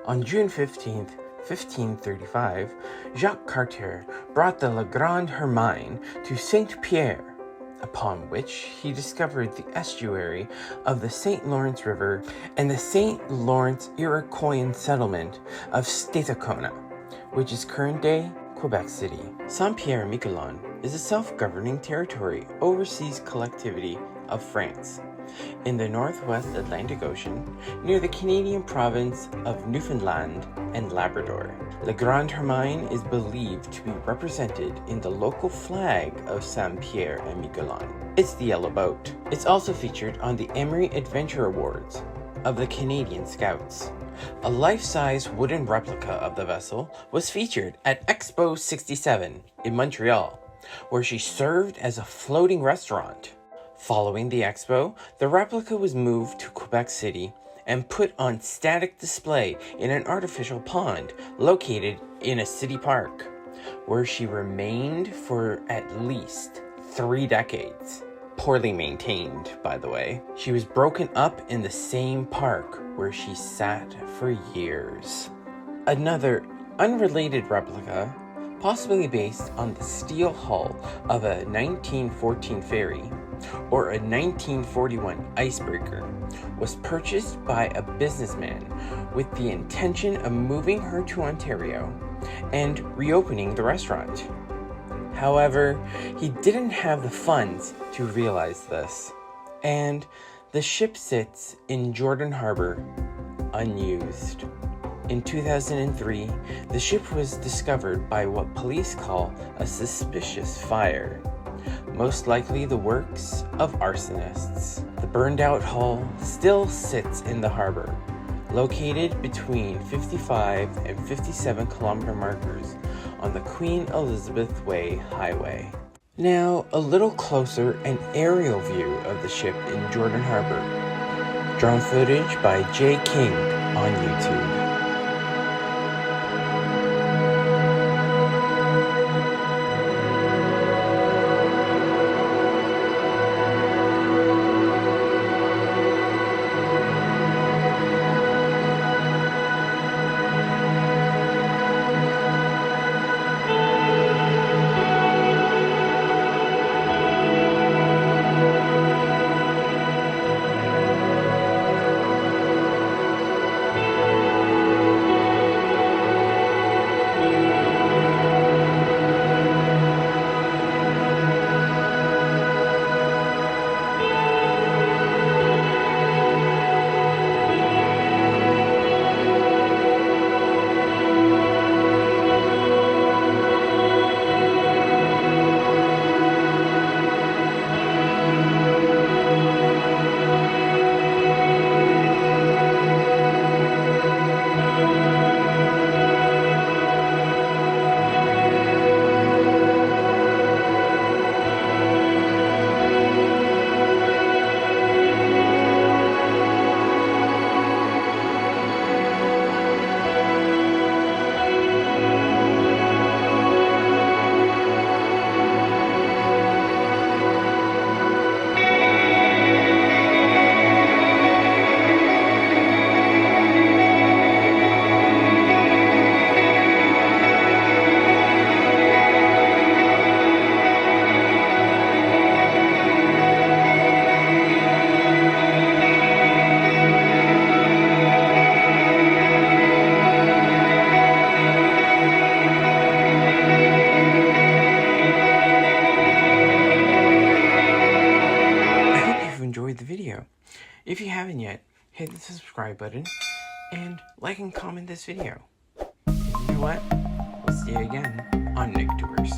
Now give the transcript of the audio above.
On June 15th, 1535, Jacques Cartier brought the Grande Hermine to Saint-Pierre, upon which he discovered the estuary of the St. Lawrence River and the St. Lawrence Iroquoian settlement of Stadacona, which is current-day Quebec City. Saint-Pierre-et-Miquelon is a self-governing territory overseas collectivity of France in the northwest Atlantic Ocean, near the Canadian province of Newfoundland and Labrador. La Grande Hermine is believed to be represented in the local flag of Saint-Pierre-et-Miquelon. It's the yellow boat. It's also featured on the Emery Adventure Awards of the Canadian Scouts. A life-size wooden replica of the vessel was featured at Expo 67 in Montreal, where she served as a floating restaurant. Following the expo, the replica was moved to Quebec City and put on static display in an artificial pond located in a city park, where she remained for at least 3 decades. Poorly maintained, by the way. She was broken up in the same park where she sat for years. Another unrelated replica, possibly based on the steel hull of a 1914 ferry or a 1941 icebreaker, was purchased by a businessman with the intention of moving her to Ontario and reopening the restaurant. However, he didn't have the funds to realize this, and the ship sits in Jordan Harbor, unused. In 2003, the ship was discovered by what police call a suspicious fire, most likely the works of arsonists. The burned-out hull still sits in the harbor, located between 55 and 57 kilometer markers on the Queen Elizabeth Way Highway. Now, a little closer, an aerial view of the ship in Jordan Harbor. Drone footage by Jay King on YouTube. The video. If you haven't yet, hit the subscribe button and like and comment this video. And you know what? We'll see you again on Nick Tours.